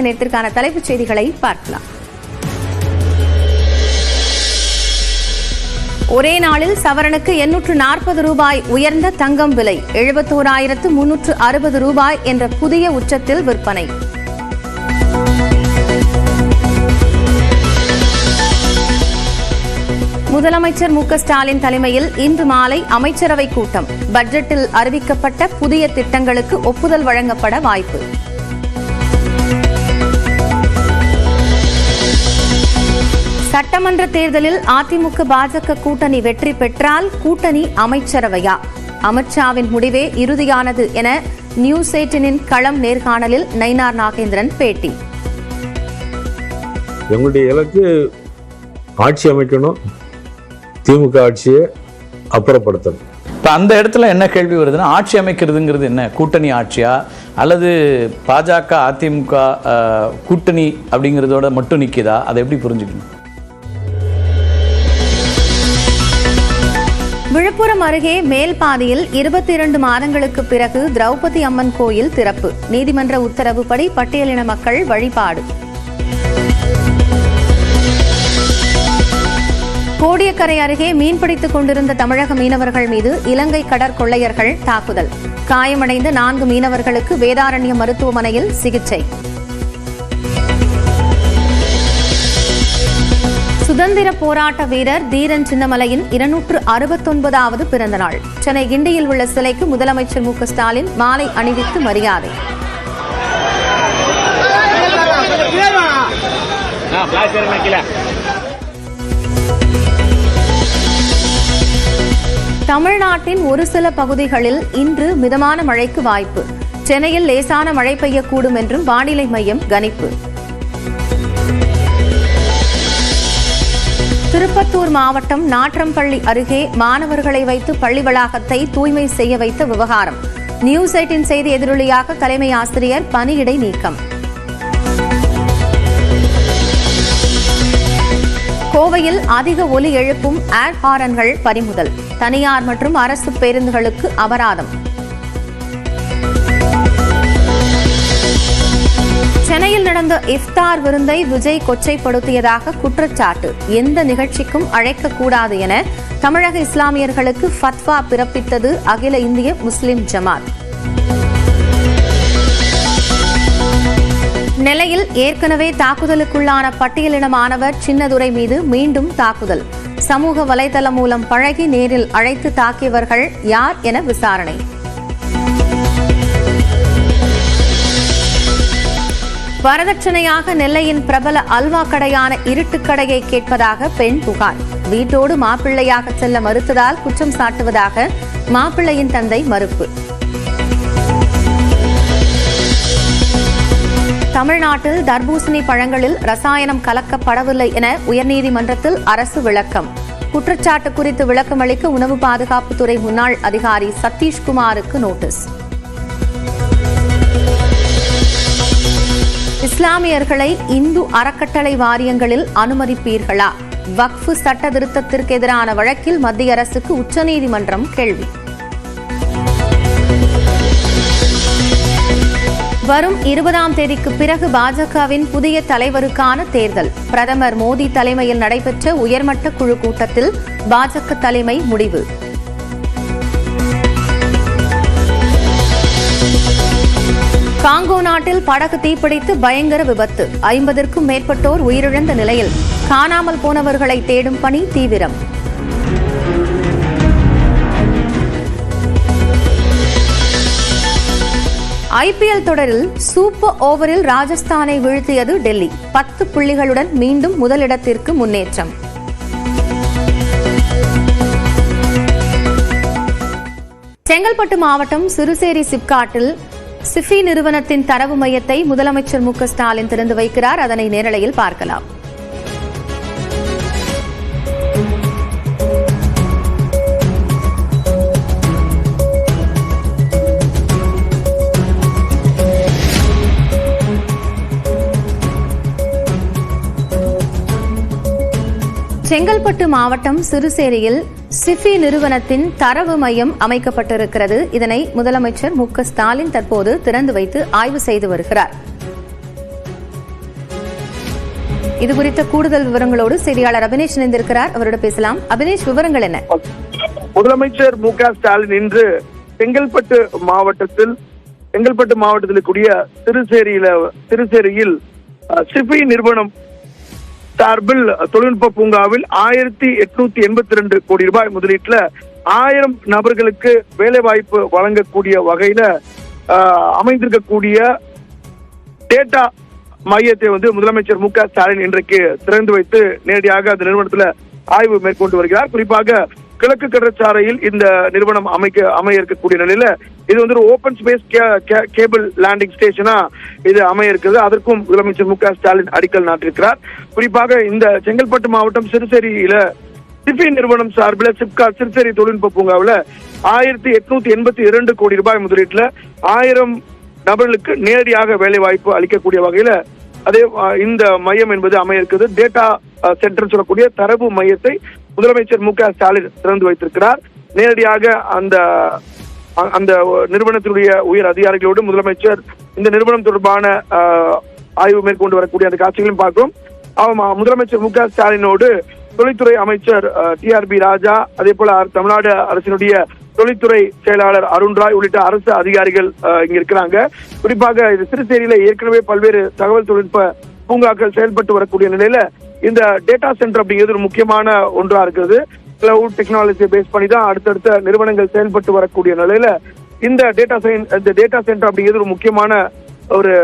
நேரத்திற்கான தலைப்புச் செய்திகளை பார்க்கலாம். ஒரே நாளில் சவரனுக்கு 840 ரூபாய் உயர்ந்த தங்கம் விலை 71,360 ரூபாய் என்ற புதிய உச்சத்தில் விற்பனை. முதலமைச்சர் மு.க.ஸ்டாலின் தலைமையில் இன்று மாலை அமைச்சரவை கூட்டம். பட்ஜெட்டில் அறிவிக்கப்பட்ட புதிய திட்டங்களுக்கு ஒப்புதல் வழங்கப்பட வாய்ப்பு. சட்டமன்ற தேர்தலில் அதிமுக பாஜக கூட்டணி வெற்றி பெற்றால் கூட்டணி அமைச்சரவையா? அமித்ஷாவின் முடிவே இறுதியானது என நியூஸ் 18 களம் நேர்காணலில் நயினார் நாகேந்திரன் பேட்டி. எங்களுடைய இலக்கு ஆட்சி அமைக்கணும், திமுக ஆட்சியை அப்புறப்படுத்தணும். இப்போ அந்த இடத்துல என்ன கேள்வி வருதுன்னா, ஆட்சி அமைக்கிறதுங்கிறது என்ன? கூட்டணி ஆட்சியா அல்லது பாஜக அதிமுக கூட்டணி அப்படிங்கிறதோட மட்டும் நிற்கிதா? அதை எப்படி புரிஞ்சுக்கணும்? விழுப்புரம் அருகே மேல்பாதியில் 22 மாதங்களுக்கு பிறகு திரௌபதி அம்மன் கோயில் திறப்பு. நீதிமன்ற உத்தரவுப்படி பட்டியலின மக்கள் வழிபாடு. கோடியக்கரை அருகே மீன்பிடித்துக் கொண்டிருந்த தமிழக மீனவர்கள் மீது இலங்கை கடற்கொள்ளையர்கள் தாக்குதல். காயமடைந்த 4 மீனவர்களுக்கு வேதாரண்யம் மருத்துவமனையில் சிகிச்சை. சுதந்திர போராட்ட வீரர் தீரன் சின்னமலையின் 269வது பிறந்த நாள். சென்னை கிண்டியில் உள்ள சிலைக்கு முதலமைச்சர் மு.க.ஸ்டாலின் மாலை அணிவித்து மரியாதை. தமிழ்நாட்டின் ஒரு சில பகுதிகளில் இன்று மிதமான மழைக்கு வாய்ப்பு. சென்னையில் லேசான மழை பெய்யக்கூடும் என்றும் வானிலை மையம் கணிப்பு. திருப்பத்தூர் மாவட்டம் நாற்றம்பள்ளி அருகே மாணவர்களை வைத்து பள்ளி வளாகத்தை தூய்மை செய்ய வைத்த விவகாரம். நியூஸ் 18 செய்தி எதிரொலியாக தலைமை ஆசிரியர் பணியிடை நீக்கம். கோவையில் அதிக ஒலி எழுப்பும் ஏர் ஹாரன்கள் பறிமுதல். தனியார் மற்றும் அரசு பேருந்துகளுக்கு அபராதம். சென்னையில் நடந்த இஃப்தார் விருந்தை விஜய் கொச்சைப்படுத்தியதாக குற்றச்சாட்டு. எந்த நிகழ்ச்சிக்கும் அழைக்கக்கூடாது என தமிழக இஸ்லாமியர்களுக்கு ஃபத்வா பிறப்பித்தது அகில இந்திய முஸ்லிம் ஜமாத். நெல்லையில் ஏற்கனவே தாக்குதலுக்குள்ளான பட்டியலின மாணவர் சின்னதுரை மீது மீண்டும் தாக்குதல். சமூக வலைதளம் மூலம் பழகி நேரில் அழைத்து தாக்கியவர்கள் யார் என விசாரணை. வரதட்சணையாக நெல்லையின் பிரபல அல்வா கடையான இருட்டுக்கடையை கேட்பதாக பெண் புகார். வீட்டோடு மாப்பிள்ளையாக செல்ல மறுத்ததால் குற்றம் சாட்டுவதாக மாப்பிள்ளையின் தந்தை மறுப்பு. தமிழ்நாட்டில் தர்பூசணி பழங்களில் ரசாயனம் கலக்கப்படவில்லை என உயர்நீதிமன்றத்தில் அரசு விளக்கம். குற்றச்சாட்டு குறித்து விளக்கமளிக்க உணவு பாதுகாப்புத்துறை முன்னாள் அதிகாரி சதீஷ்குமாருக்கு நோட்டீஸ். இஸ்லாமியர்களை இந்து அறக்கட்டளை வாரியங்களில் அனுமதிப்பீர்களா? வக்ஃபு சட்ட திருத்தத்திற்கு எதிரான வழக்கில் மத்திய அரசுக்கு உச்சநீதிமன்றம் கேள்வி. வரும் 20ஆம் தேதிக்கு பிறகு பாஜகவின் புதிய தலைவருக்கான தேர்தல். பிரதமர் மோடி தலைமையில் நடைபெற்ற உயர்மட்ட குழு கூட்டத்தில் பாஜக தலைமை முடிவு. காங்கோ நாட்டில் படகு தீப்பிடித்து பயங்கர விபத்து. 50க்கும் மேற்பட்டோர் உயிரிழந்த நிலையில் காணாமல் போனவர்களை தேடும் பணி தீவிரம். IPL தொடரில் சூப்பர் ஓவரில் ராஜஸ்தானை வீழ்த்தியது டெல்லி. 10 புள்ளிகளுடன் மீண்டும் முதலிடத்திற்கு முன்னேற்றம். செங்கல்பட்டு மாவட்டம் சிறுசேரி சிப்காட்டில் சிஃபி நிறுவனத்தின் தரவு மையத்தை முதலமைச்சர் மு.க.ஸ்டாலின் திறந்து வைக்கிறார். அதனை நேரலையில் பார்க்கலாம். செங்கல்பட்டு மாவட்டம் சிறுசேரியில் சிஃபி நிறுவனத்தின் தரவு மையம் அமைக்கப்பட்டிருக்கிறது. இதனை முதலமைச்சர் மு.க.ஸ்டாலின் தற்போது திறந்து வைத்து ஆய்வு செய்து வருகிறார். இது குறித்த கூடுதல் விவரங்களோடு செய்தியாளர் அபினேஷ் இணைந்திருக்கிறார். அவரோட பேசலாம். அபினேஷ், விவரங்கள் என்ன? முதலமைச்சர் மு.க. ஸ்டாலின் இன்று செங்கல்பட்டு மாவட்டத்தில் கூடிய திருச்சேரியில் சிஃபி நிறுவனம் சார்பில் தொழில்நுட்ப பூங்காவில் 1882 கோடி ரூபாய் முதலீட்டுல 1000 நபர்களுக்கு வேலை வாய்ப்பு வழங்கக்கூடிய வகையில அமைந்திருக்கக்கூடிய டேட்டா மையத்தை முதலமைச்சர் மு.க. ஸ்டாலின் இன்றைக்கு திறந்து வைத்து நேரடியாக அந்த நிறுவனத்துல ஆய்வு மேற்கொண்டு வருகிறார். குறிப்பாக கிழக்கு கடற்சாலையில் இந்த நிறுவனம் அமைய இருக்கக்கூடிய நிலையில இது ஒரு ஓபன் ஸ்பேஸ் கேபிள் லேண்டிங் ஸ்டேஷனா இது அமைய இருக்குது. அதற்கும் முதலமைச்சர் மு.க. ஸ்டாலின் அடிக்கல் நாட்டிருக்கிறார். குறிப்பாக இந்த செங்கல்பட்டு மாவட்டம் சிறுசேரியில சிஃபி நிறுவனம் சார்பில் சிப்காட் சிறுசேரி தொழில்நுட்ப பூங்காவில் 1882 கோடி ரூபாய் முதலீட்டுல 1000 நபர்களுக்கு நேரடியாக வேலை வாய்ப்பு அளிக்கக்கூடிய வகையில அதே இந்த மையம் என்பது அமைய இருக்குது. டேட்டா சென்டர் சொல்லக்கூடிய தரவு மையத்தை முதலமைச்சர் மு.க. ஸ்டாலின் திறந்து வைத்திருக்கிறார். நேரடியாக அந்த நிறுவனத்தினுடைய உயர் அதிகாரிகளோடு முதலமைச்சர் இந்த நிறுவனம் தொடர்பான ஆய்வு மேற்கொண்டு வரக்கூடிய அந்த காட்சிகளையும் பார்க்கிறோம். முதலமைச்சர் மு.க. ஸ்டாலினோடு தொழில்துறை அமைச்சர் டி.ஆர்.பி. ராஜா, அதே போல தமிழ்நாடு அரசினுடைய தொழில்துறை செயலாளர் அருண்ராய் உள்ளிட்ட அரசு அதிகாரிகள் இங்க இருக்கிறாங்க. குறிப்பாக இது சிறுசேரியில ஏற்கனவே பல்வேறு தகவல் தொழில்நுட்ப பூங்காக்கள் செயல்பட்டு வரக்கூடிய நிலையில இந்த டேட்டா சென்டர் அப்படிங்கிறது ஒரு முக்கியமான ஒன்றா இருக்குது. கிளவுட் டெக்னாலஜியை பேஸ் பண்ணி தான் அடுத்தடுத்த நிறுவனங்கள் செயல்பட்டு வரக்கூடிய நிலையில இந்த டேட்டா சென்டர் அப்படிங்கிறது ஒரு முக்கியமான ஒரு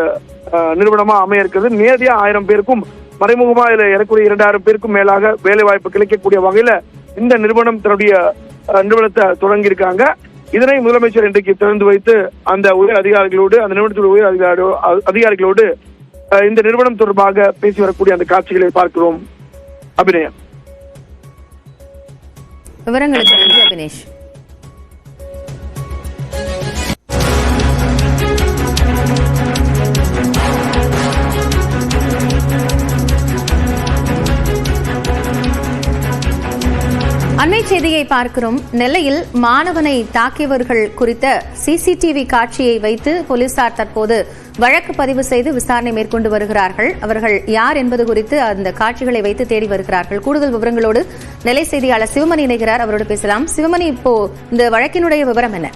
நிறுவனமா அமைய இருக்கிறது. நேரடியா 1000 பேருக்கும் மறைமுகமா இதுல ஏறக்கூடிய 2000 பேருக்கும் மேலாக வேலை வாய்ப்பு கிடைக்கக்கூடிய வகையில இந்த நிறுவனம் தன்னுடைய நிறுவனத்தை தொடங்கி இருக்காங்க. இதனை முதலமைச்சர் இன்றைக்கு திறந்து வைத்து அந்த உயர் அதிகாரிகளோடு அந்த நிறுவனத்துடைய உயர் அதிகாரிகளோடு இந்த நிறுவனம் தொடர்பாக பேசி வரக்கூடிய அந்த காட்சிகளை பார்க்கிறோம். அபிநயம், விவரங்களுக்கு நன்றி அபினேஷ். அண்மை செய்தியை பார்க்கிறோம். நெல்லையில் மாணவனை தாக்கியவர்கள் குறித்த சிசிடிவி காட்சியை வைத்து போலீசார் தற்போது வழக்கு பதிவு செய்து விசாரணை மேற்கொண்டு வருகிறார்கள். அவர்கள் யார் என்பது குறித்து அந்த காட்சிகளை வைத்து தேடி வருகிறார்கள். கூடுதல் விவரங்களோடு நெல்லை செய்தியாளர் சிவமணி இணைகிறார். அவரோடு பேசலாம். சிவமணி, இப்போ இந்த வழக்கினுடைய விவரம் என்ன?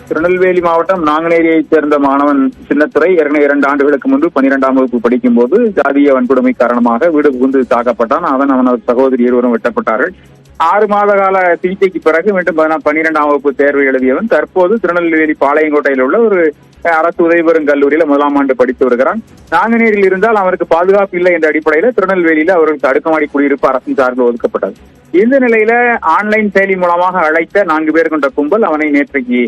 திருநெல்வேலி மாவட்டம் நாங்குநேரியைச் சேர்ந்த மாணவன் சின்னத்துரை 2 ஆண்டுகளுக்கு முன்பு 12ஆம் வகுப்பு படிக்கும் போது ஜாதிய வன்கொடுமை காரணமாக வீடு புகுந்து தாக்கப்பட்டான். அவனது சகோதரி இருவரும் வெட்டப்பட்டார்கள். 6 மாத கால சிகிச்சைக்கு பிறகு மீண்டும் 12ஆம் வகுப்பு தேர்வு எழுதியவன் தற்போது திருநெல்வேலி பாளையங்கோட்டையில் உள்ள ஒரு அரசு உதவி பெறும் கல்லூரியில 1ஆம் ஆண்டு படித்து வருகிறான். நாங்குநேரியில் இருந்தால் அவருக்கு பாதுகாப்பு இல்லை என்ற அடிப்படையில திருநெல்வேலியில அவர்களுக்கு அடுக்குமாடி குடியிருப்பு அரசின் சார்பில் ஒதுக்கப்பட்டது. இந்த நிலையில ஆன்லைன் செயலி மூலமாக அழைத்த 4 பேர் கொண்ட கும்பல் அவனை நேற்றைக்கு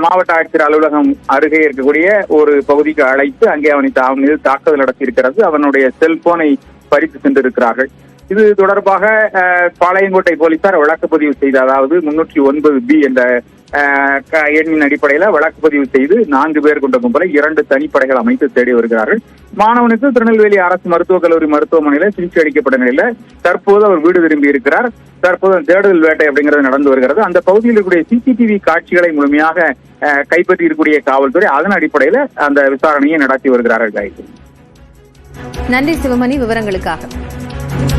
மாவட்ட ஆட்சியர் அலுவலகம் அருகே இருக்கக்கூடிய ஒரு பகுதிக்கு அழைத்து அங்கே அவன் மீது தாக்குதல் நடத்தியிருக்கிறது. அவனுடைய செல்போனை பறித்து சென்றிருக்கிறார்கள். இது தொடர்பாக பாளையங்கோட்டை போலீசார் வழக்கு பதிவு செய்து, அதாவது 309B என்ற எண்ணின் அடிப்படையில வழக்கு பதிவு செய்து 4 பேர் கொண்ட கும்பலை 2 தனிப்படைகள் அமைத்து தேடி வருகிறார்கள். மாணவனுக்கு திருநெல்வேலி அரசு மருத்துவக் கல்லூரி மருத்துவமனையில சிகிச்சை அளிக்கப்பட்ட நிலையில தற்போது அவர் வீடு திரும்பி இருக்கிறார். தற்போது தேடுதல் வேட்டை அப்படிங்கிறது நடந்து வருகிறது. அந்த பகுதியில் இருக்கக்கூடிய சிசிடிவி காட்சிகளை முழுமையாக கைப்பற்றி இருக்கக்கூடிய காவல்துறை அதன் அடிப்படையில அந்த விசாரணையை நடத்தி வருகிறார்கள். நன்றி சிவமணி, விவரங்களுக்காக.